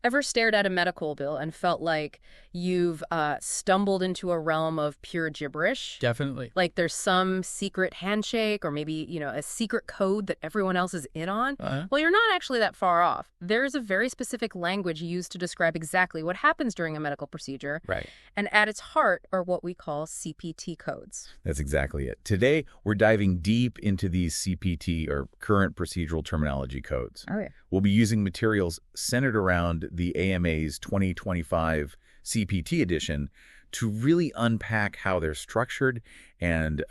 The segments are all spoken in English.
Ever stared at a medical bill and felt like you've stumbled into a realm of pure gibberish? Definitely. Like there's some secret handshake or maybe, a secret code that everyone else is in on? Well, you're not actually that far off. There's a very specific language used to describe exactly what happens during a medical procedure. Right. And at its heart are what we call CPT codes. That's exactly it. Today, we're diving deep into these CPT, or Current Procedural Terminology codes. Oh, yeah. We'll be using materials centered around the AMA's 2025 CPT edition to really unpack how they're structured and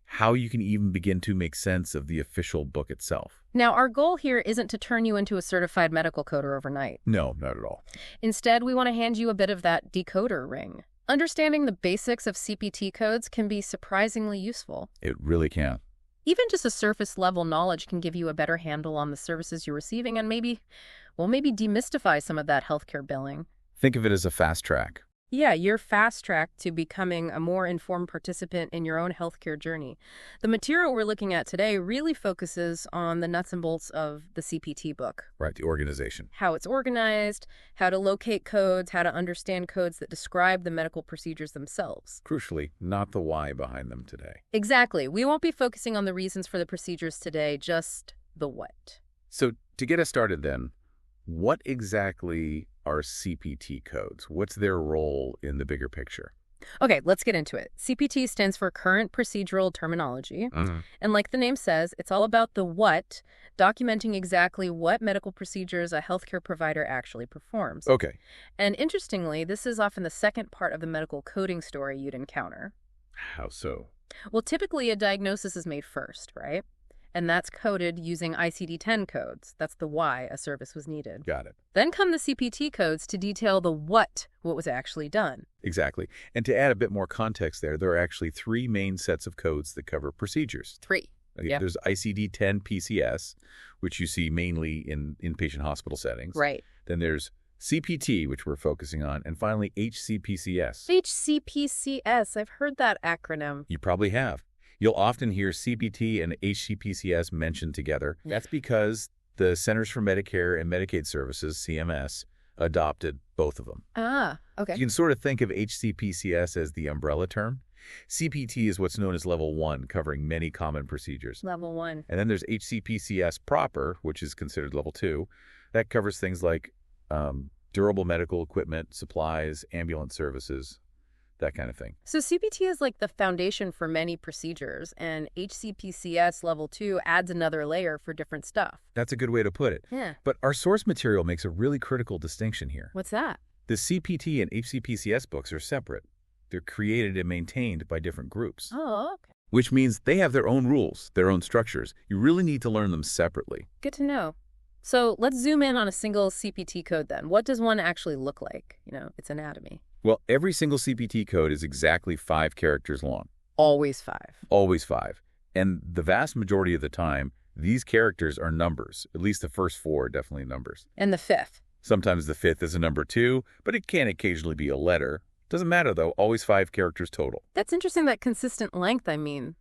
how you can even begin to make sense of the official book itself. Now, our goal here isn't to turn you into a certified medical coder overnight. No, not at all. Instead, we want to hand you a bit of that decoder ring. Understanding the basics of CPT codes can be surprisingly useful. It really can. Even just a surface-level knowledge can give you a better handle on the services you're receiving and maybe demystify some of that healthcare billing. Think of it as a fast track. Yeah, you're fast-tracked to becoming a more informed participant in your own healthcare journey. The material we're looking at today really focuses on the nuts and bolts of the CPT book. Right, the organization. How it's organized, how to locate codes, how to understand codes that describe the medical procedures themselves. Crucially, not the why behind them today. Exactly. We won't be focusing on the reasons for the procedures today, just the what. So to get us started then, what exactly are CPT codes? What's their role in the bigger picture? Okay, let's get into it. CPT stands for Current Procedural Terminology. And like the name says, it's all about the what, documenting exactly what medical procedures a healthcare provider actually performs. Okay. And interestingly, this is often the second part of the medical coding story you'd encounter. How so? Well, typically a diagnosis is made first, right? And that's coded using ICD-10 codes. That's the why a service was needed. Got it. Then come the CPT codes to detail the what was actually done. Exactly. And to add a bit more context there are actually three main sets of codes that cover procedures. Three. Okay, Yep. There's ICD-10 PCS, which you see mainly in inpatient hospital settings. Right. Then there's CPT, which we're focusing on, and finally HCPCS. HCPCS. I've heard that acronym. You probably have. You'll often hear CPT and HCPCS mentioned together. That's because the Centers for Medicare and Medicaid Services, CMS, adopted both of them. Ah, okay. You can sort of think of HCPCS as the umbrella term. CPT is what's known as Level 1, covering many common procedures. Level 1. And then there's HCPCS proper, which is considered Level 2. That covers things like durable medical equipment, supplies, ambulance services, that kind of thing. So CPT is like the foundation for many procedures, and HCPCS Level 2 adds another layer for different stuff. That's a good way to put it. Yeah. But our source material makes a really critical distinction here. What's that? The CPT and HCPCS books are separate. They're created and maintained by different groups, Oh, okay. which means they have their own rules, their own structures. You really need to learn them separately. Good to know. So let's zoom in on a single CPT code then. What does one actually look like? Its anatomy. Well, every single CPT code is exactly 5 characters long. Always 5. Always 5. And the vast majority of the time, these characters are numbers. At least the first 4 are definitely numbers. And the 5th. Sometimes the 5th is a number 2, but it can occasionally be a letter. Doesn't matter, though. Always 5 characters total. That's interesting, that consistent length, I mean.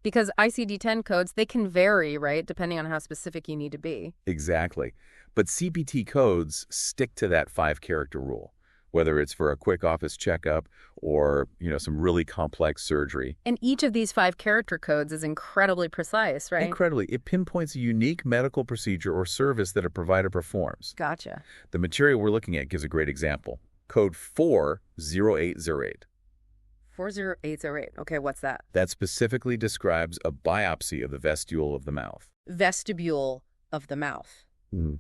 Because ICD-10 codes, they can vary, right, depending on how specific you need to be. Exactly. But CPT codes stick to that 5-character rule, whether it's for a quick office checkup or, some really complex surgery. And each of these 5-character codes is incredibly precise, right? Incredibly. It pinpoints a unique medical procedure or service that a provider performs. Gotcha. The material we're looking at gives a great example. Code 40808. 40808. Okay, what's that? That specifically describes a biopsy of the vestibule of the mouth. Vestibule of the mouth.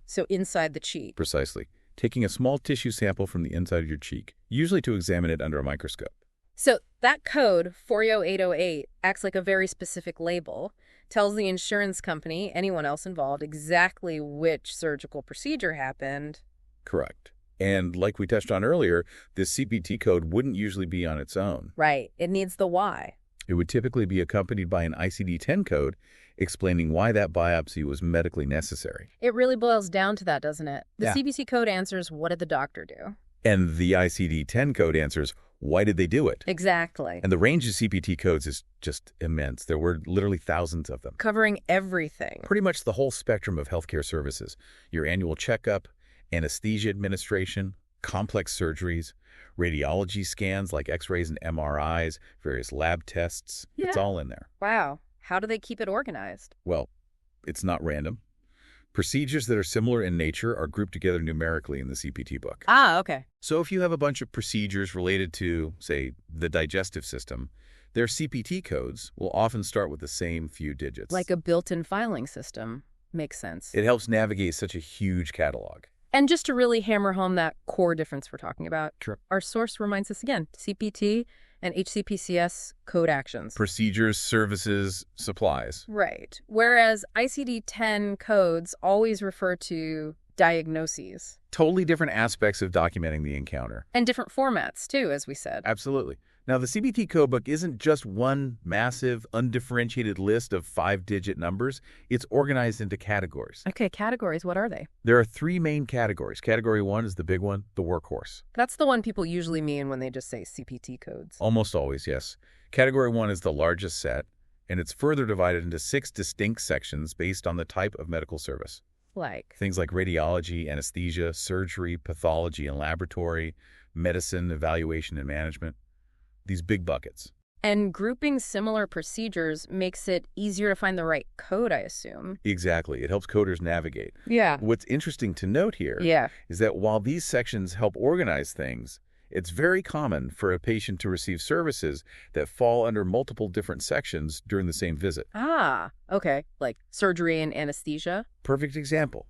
So inside the cheek. Precisely. Taking a small tissue sample from the inside of your cheek, usually to examine it under a microscope. So that code, 40808, acts like a very specific label, tells the insurance company, anyone else involved, exactly which surgical procedure happened. Correct. And like we touched on earlier, this CPT code wouldn't usually be on its own. Right. It needs the why. It would typically be accompanied by an ICD-10 code explaining why that biopsy was medically necessary. It really boils down to that, doesn't it? The Yeah. CPT code answers, what did the doctor do? And the ICD-10 code answers, why did they do it? Exactly. And the range of CPT codes is just immense. There were literally thousands of them. Covering everything. Pretty much the whole spectrum of healthcare services. Your annual checkup, anesthesia administration, complex surgeries, radiology scans like X-rays and MRIs, various lab tests. Yeah. It's all in there. Wow. How do they keep it organized? Well, it's not random. Procedures that are similar in nature are grouped together numerically in the CPT book. Ah, okay. So if you have a bunch of procedures related to, say, the digestive system, their CPT codes will often start with the same few digits. Like a built-in filing system. Makes sense. It helps navigate such a huge catalog. And just to really hammer home that core difference we're talking about, Sure. our source reminds us again, CPT and HCPCS code actions. Procedures, services, supplies. Right. Whereas ICD-10 codes always refer to diagnoses. Totally different aspects of documenting the encounter. And different formats, too, as we said. Absolutely. Now, the CPT codebook isn't just one massive, undifferentiated list of 5-digit numbers. It's organized into categories. Okay, categories, what are they? There are 3 main categories. Category 1 is the big one, the workhorse. That's the one people usually mean when they just say CPT codes. Almost always, yes. Category 1 is the largest set, and it's further divided into 6 distinct sections based on the type of medical service. Like? Things like radiology, anesthesia, surgery, pathology and laboratory, medicine, evaluation and management. These big buckets. And grouping similar procedures makes it easier to find the right code, I assume. Exactly. It helps coders navigate. Yeah. What's interesting to note here is that while these sections help organize things, it's very common for a patient to receive services that fall under multiple different sections during the same visit. Ah, okay. Like surgery and anesthesia? Perfect example.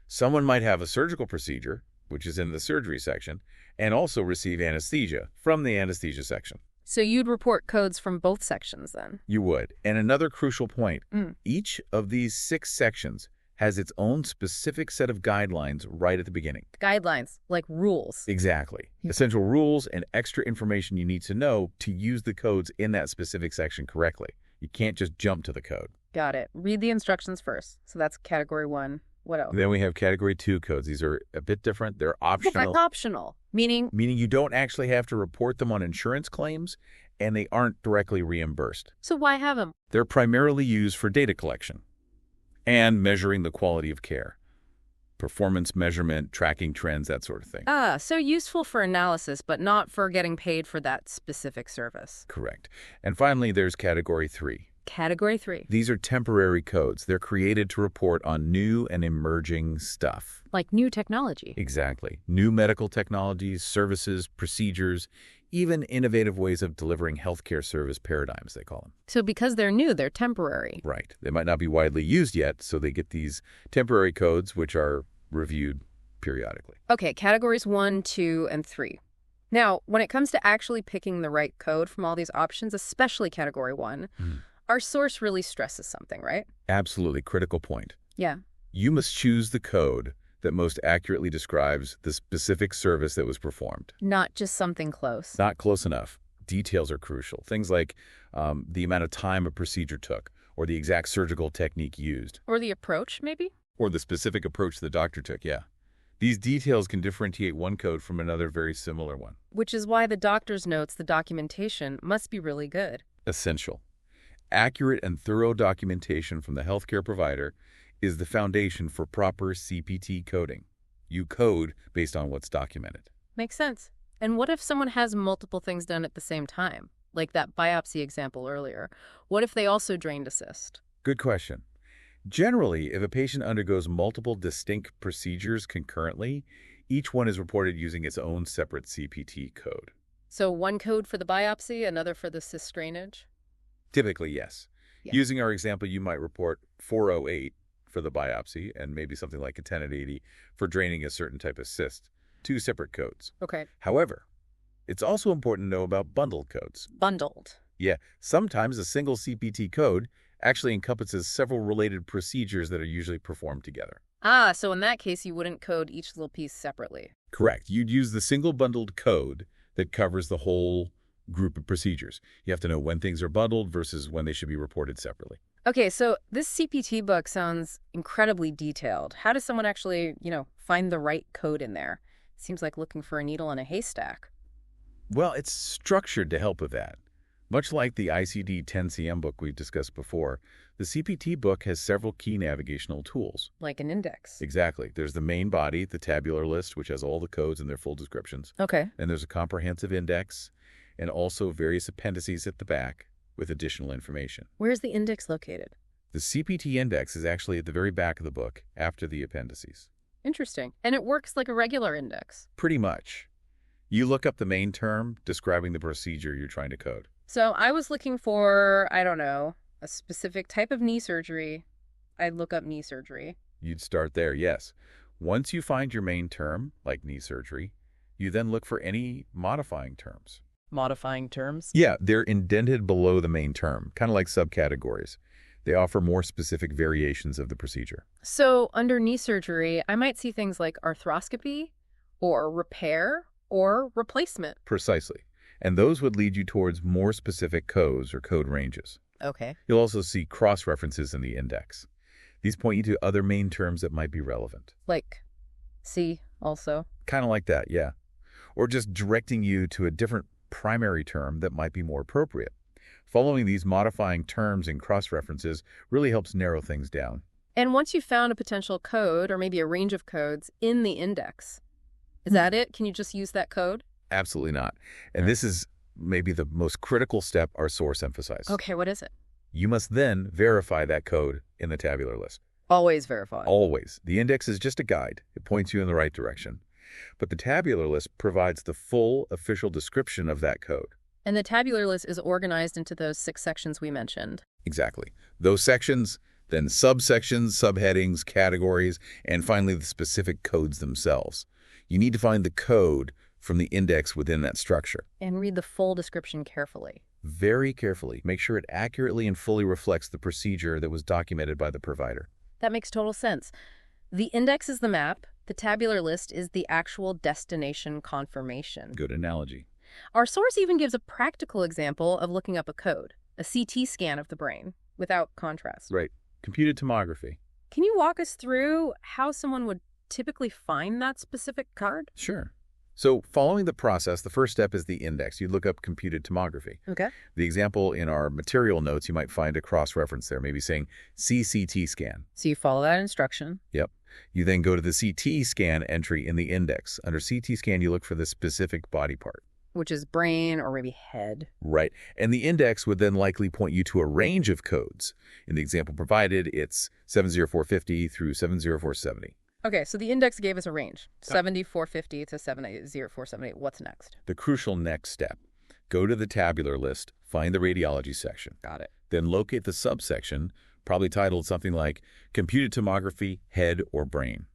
Someone might have a surgical procedure, which is in the surgery section, and also receive anesthesia from the anesthesia section. So you'd report codes from both sections then? You would. And another crucial point, each of these 6 sections has its own specific set of guidelines right at the beginning. Guidelines, like rules. Exactly. Essential rules and extra information you need to know to use the codes in that specific section correctly. You can't just jump to the code. Got it. Read the instructions first. So that's category 1. What else? Then we have category 2 codes. These are a bit different. They're optional. Optional, meaning? Meaning you don't actually have to report them on insurance claims, and they aren't directly reimbursed. So why have them? They're primarily used for data collection and measuring the quality of care. Performance measurement, tracking trends, that sort of thing. Ah, so useful for analysis, but not for getting paid for that specific service. Correct. And finally, there's category 3. Category 3. These are temporary codes. They're created to report on new and emerging stuff. Like new technology. Exactly. New medical technologies, services, procedures, even innovative ways of delivering healthcare service paradigms, they call them. So because they're new, they're temporary. Right. They might not be widely used yet, so they get these temporary codes, which are reviewed periodically. Okay, categories 1, 2, and 3. Now, when it comes to actually picking the right code from all these options, especially category 1, our source really stresses something, right? Absolutely. Critical point. Yeah. You must choose the code that most accurately describes the specific service that was performed. Not just something close. Not close enough. Details are crucial. Things like the amount of time a procedure took, or the exact surgical technique used. Or the approach, maybe? Or the specific approach the doctor took, yeah. These details can differentiate one code from another very similar one. Which is why the doctor's notes, the documentation, must be really good. Essential. Accurate and thorough documentation from the healthcare provider is the foundation for proper CPT coding. You code based on what's documented. Makes sense. And what if someone has multiple things done at the same time? Like that biopsy example earlier. What if they also drained assist? Good question. Generally, if a patient undergoes multiple distinct procedures concurrently, each one is reported using its own separate CPT code. So one code for the biopsy, another for the cyst drainage? Typically, yes. Yeah. Using our example, you might report 408 for the biopsy and maybe something like a 1080 for draining a certain type of cyst. 2 separate codes. Okay. However, it's also important to know about bundled codes. Bundled. Yeah, sometimes a single CPT code actually encompasses several related procedures that are usually performed together. Ah, so in that case, you wouldn't code each little piece separately. Correct. You'd use the single bundled code that covers the whole group of procedures. You have to know when things are bundled versus when they should be reported separately. Okay, so this CPT book sounds incredibly detailed. How does someone actually, find the right code in there? Seems like looking for a needle in a haystack. Well, it's structured to help with that. Much like the ICD-10-CM book we discussed before, the CPT book has several key navigational tools. Like an index. Exactly. There's the main body, the tabular list, which has all the codes and their full descriptions. Okay. And there's a comprehensive index, and also various appendices at the back with additional information. Where's the index located? The CPT index is actually at the very back of the book, after the appendices. Interesting. And it works like a regular index. Pretty much. You look up the main term describing the procedure you're trying to code. So I was looking for, I don't know, a specific type of knee surgery. I'd look up knee surgery. You'd start there, yes. Once you find your main term, like knee surgery, you then look for any modifying terms. Modifying terms? Yeah, they're indented below the main term, kind of like subcategories. They offer more specific variations of the procedure. So under knee surgery, I might see things like arthroscopy or repair or replacement. Precisely. And those would lead you towards more specific codes or code ranges. Okay. You'll also see cross-references in the index. These point you to other main terms that might be relevant. Like C also. Kind of like that, yeah. Or just directing you to a different primary term that might be more appropriate. Following these modifying terms and cross-references really helps narrow things down. And once you've found a potential code or maybe a range of codes in the index, is that it? Can you just use that code? Absolutely not. And this is maybe the most critical step our source emphasized. Okay, what is it? You must then verify that code in the tabular list. Always verify. Always. The index is just a guide. It points you in the right direction. But the tabular list provides the full official description of that code. And the tabular list is organized into those 6 sections we mentioned. Exactly. Those sections, then subsections, subheadings, categories, and finally the specific codes themselves. You need to find the code from the index within that structure. And read the full description carefully. Very carefully. Make sure it accurately and fully reflects the procedure that was documented by the provider. That makes total sense. The index is the map. The tabular list is the actual destination confirmation. Good analogy. Our source even gives a practical example of looking up a code, a CT scan of the brain, without contrast. Right. Computed tomography. Can you walk us through how someone would typically find that specific card? Sure. So following the process, the first step is the index. You look up computed tomography. Okay. The example in our material notes, you might find a cross-reference there, maybe saying CCT scan. So you follow that instruction. Yep. You then go to the CT scan entry in the index. Under CT scan, you look for the specific body part. Which is brain or maybe head. Right. And the index would then likely point you to a range of codes. In the example provided, it's 70450 through 70470. Okay, so the index gave us a range, 70450 to 70478. What's next? The crucial next step. Go to the tabular list, find the radiology section. Got it. Then locate the subsection, probably titled something like Computed Tomography, Head or Brain.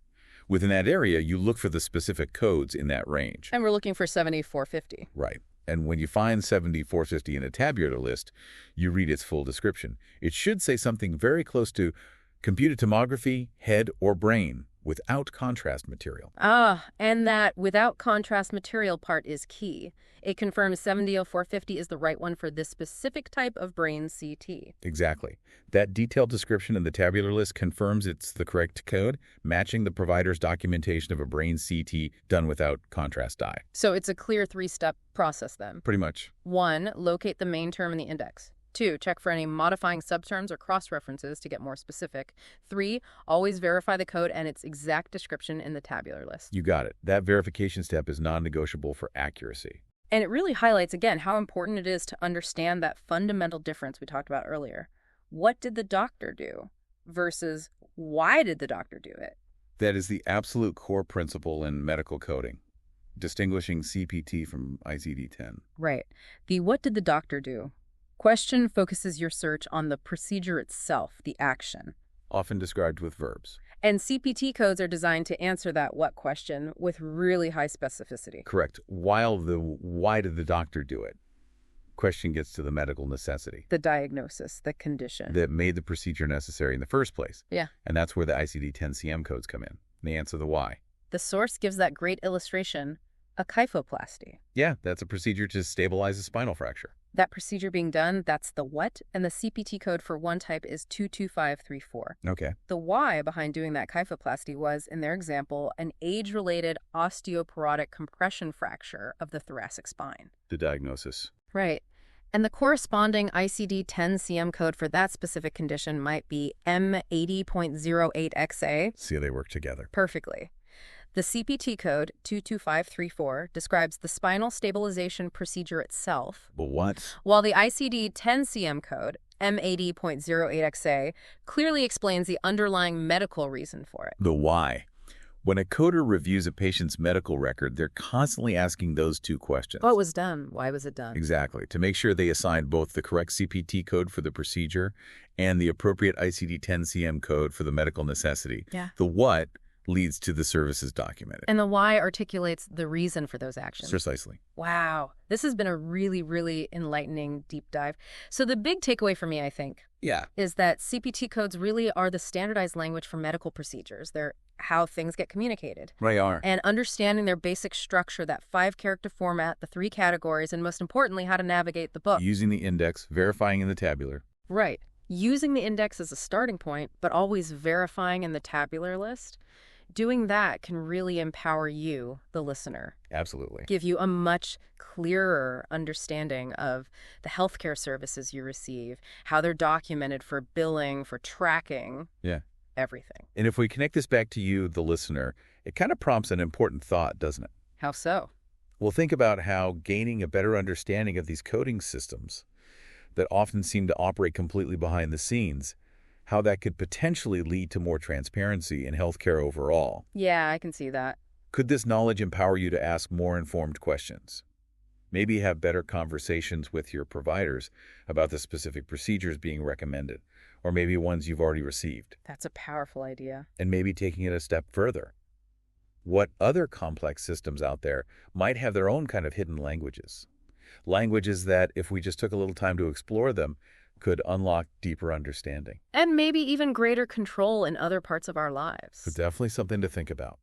Within that area, you look for the specific codes in that range. And we're looking for 70450. Right. And when you find 70450 in a tabular list, you read its full description. It should say something very close to Computed Tomography, Head or Brain, without contrast material. And that without contrast material part is key. It confirms 70450 is the right one for this specific type of brain CT. Exactly. That detailed description in the tabular list confirms it's the correct code, matching the provider's documentation of a brain CT done without contrast dye. So it's a clear 3-step process then. Pretty much. 1, locate the main term in the index. 2, check for any modifying subterms or cross-references to get more specific. 3, always verify the code and its exact description in the tabular list. You got it. That verification step is non-negotiable for accuracy. And it really highlights, again, how important it is to understand that fundamental difference we talked about earlier. What did the doctor do versus why did the doctor do it? That is the absolute core principle in medical coding, distinguishing CPT from ICD-10. Right. The what did the doctor do question focuses your search on the procedure itself, the action. Often described with verbs. And CPT codes are designed to answer that what question with really high specificity. Correct. While the why did the doctor do it question gets to the medical necessity. The diagnosis, the condition. That made the procedure necessary in the first place. Yeah. And that's where the ICD-10-CM codes come in. They answer the why. The source gives that great illustration, a kyphoplasty. Yeah, that's a procedure to stabilize a spinal fracture. That procedure being done, that's the what, and the CPT code for one type is 22534. Okay. The why behind doing that kyphoplasty was, in their example, an age-related osteoporotic compression fracture of the thoracic spine. The diagnosis. Right. And the corresponding ICD-10-CM code for that specific condition might be M80.08XA. See how they work together. Perfectly. The CPT code 22534 describes the spinal stabilization procedure itself, But what? while the ICD-10-CM code M80.08XA clearly explains the underlying medical reason for it. The why. When a coder reviews a patient's medical record, they're constantly asking those two questions. What was done? Why was it done? Exactly, to make sure they assign both the correct CPT code for the procedure and the appropriate ICD-10-CM code for the medical necessity. Yeah. The what leads to the services documented. And the why articulates the reason for those actions. Precisely. Wow. This has been a really, really enlightening deep dive. So the big takeaway for me, I think, is that CPT codes really are the standardized language for medical procedures. They're how things get communicated. They are. And understanding their basic structure, that 5-character format, the 3 categories, and most importantly, how to navigate the book. Using the index, verifying in the tabular. Right. Using the index as a starting point, but always verifying in the tabular list. Doing that can really empower you, the listener. Absolutely. Give you a much clearer understanding of the healthcare services you receive, how they're documented for billing, for tracking. Yeah. Everything. And if we connect this back to you, the listener, it kind of prompts an important thought, doesn't it? How so? Well, think about how gaining a better understanding of these coding systems that often seem to operate completely behind the scenes, how that could potentially lead to more transparency in healthcare overall. Yeah, I can see that. Could this knowledge empower you to ask more informed questions? Maybe have better conversations with your providers about the specific procedures being recommended, or maybe ones you've already received. That's a powerful idea. And maybe taking it a step further. What other complex systems out there might have their own kind of hidden languages? Languages that, if we just took a little time to explore them, could unlock deeper understanding. And maybe even greater control in other parts of our lives. So definitely something to think about.